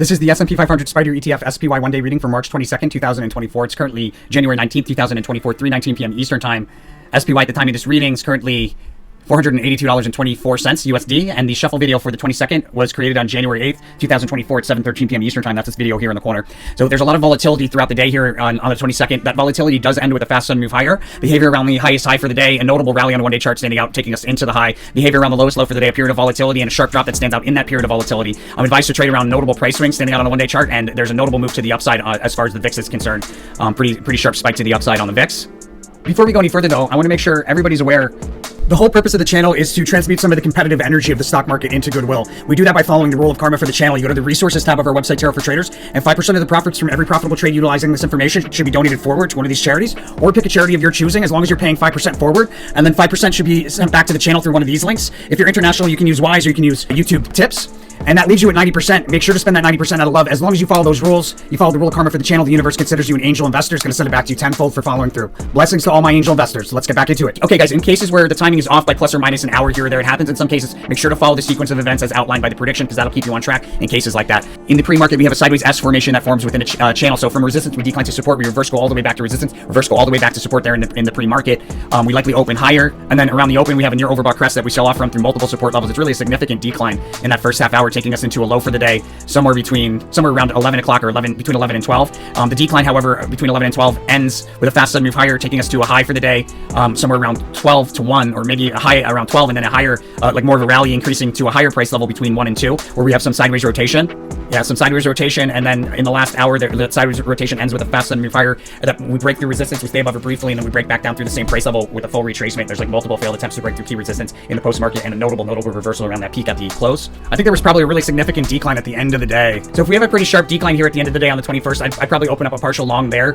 This is the S&P 500 Spider ETF SPY one-day reading for March 22nd, 2024. It's currently January 19th, 2024, 3:19 p.m. Eastern Time. SPY at the time of this reading is currently $482.24 USD, and the shuffle video for the 22nd was created on January 8th, 2024 at 7:13 p.m. Eastern Time. That's this video here in the corner. So there's a lot of volatility throughout the day here on the 22nd. That volatility does end with a fast sudden move higher. Behavior around the highest high for the day, a notable rally on a one-day chart standing out, taking us into the high. Behavior around the lowest low for the day, a period of volatility, and a sharp drop that stands out in that period of volatility. I'm advised to trade around notable price swings standing out on a one-day chart, and there's a notable move to the upside as far as the VIX is concerned. Pretty sharp spike to the upside on the VIX. Before we go any further though, I want to make sure everybody's aware the whole purpose of the channel is to transmute some of the competitive energy of the stock market into goodwill. We do that by following the rule of karma for the channel. You go to the resources tab of our website, Tarot for Traders, and 5% of the profits from every profitable trade utilizing this information should be donated forward to one of these charities, or pick a charity of your choosing as long as you're paying 5% forward, and then 5% should be sent back to the channel through one of these links. If you're international, you can use Wise or you can use YouTube tips. And that leaves you at 90%. Make sure to spend that 90% out of love. As long as you follow those rules, you follow the rule of karma for the channel, the universe considers you an angel investor. It's going to send it back to you tenfold for following through. Blessings to all my angel investors. Let's get back into it. Okay, guys, in cases where the timing is off by plus or minus an hour here or there, it happens in some cases, make sure to follow the sequence of events as outlined by the prediction, because that'll keep you on track in cases like that. In the pre-market, we have a sideways S formation that forms within a channel. So from resistance, we decline to support. We reverse go all the way back to resistance, reverse go all the way back to support there in the pre-market. We likely open higher, and then around the open, we have a near overbought crest that we sell off from through multiple support levels. It's really a significant decline in that first half hour, taking us into a low for the day, somewhere around 11 o'clock or between 11 and 12. The decline, however, between 11 and 12 ends with a fast sudden move higher, taking us to a high for the day, somewhere around 12 to 1, or maybe a high around 12, and then a higher, like more of a rally increasing to a higher price level between 1 and 2, where we have some sideways rotation. Yeah, some sideways rotation, and then in the last hour, the sideways rotation ends with a fast sudden move higher. That we break through resistance, we stay above it briefly, and then we break back down through the same price level with a full retracement. There's like multiple failed attempts to break through key resistance in the post-market, and a notable reversal around that peak at the close. I think there was probably a really significant decline at the end of the day. So if we have a pretty sharp decline here at the end of the day on the 21st, I'd probably open up a partial long there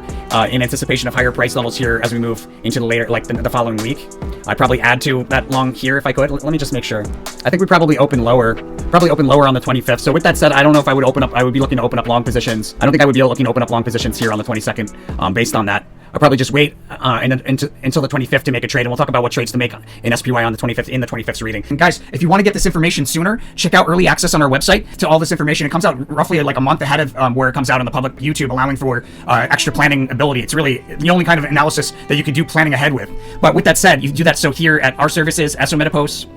in anticipation of higher price levels here as we move into the later, like the following week. I'd probably add to that long here if I could. Let me just make sure. I think we'd probably open lower on the 25th. So with that said, I don't know if I would be looking to open up long positions. I don't think I would be looking to open up long positions here on the 22nd based on that. I'll probably just wait until the 25th to make a trade, and we'll talk about what trades to make in SPY on the 25th in the 25th reading. And guys, if you want to get this information sooner, check out early access on our website to all this information. It comes out roughly like a month ahead of where it comes out on the public YouTube, allowing for extra planning ability. It's really the only kind of analysis that you can do planning ahead with. But with that said, you can do that so here at our services, SO Meta Posts,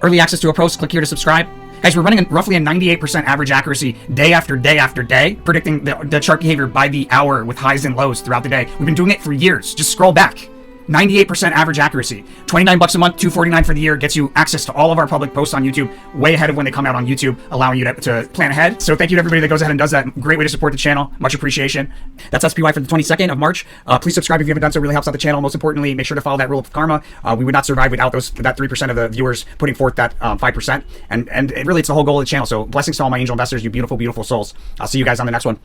early access to a post, click here to subscribe. Guys, we're running roughly a 98% average accuracy day after day after day, predicting the chart behavior by the hour with highs and lows throughout the day. We've been doing it for years. Just scroll back. 98% average accuracy. $29 a month, $249 for the year, gets you access to all of our public posts on YouTube way ahead of when they come out on YouTube, allowing you to plan ahead. So thank you to everybody that goes ahead and does that. Great way to support the channel. Much appreciation. That's SPY for the 22nd of March. Please subscribe if you haven't done so. It really helps out the channel. Most importantly, make sure to follow that rule of karma. We would not survive without that 3% of the viewers putting forth that 5%. And really, it's the whole goal of the channel. So blessings to all my angel investors, you beautiful, beautiful souls. I'll see you guys on the next one.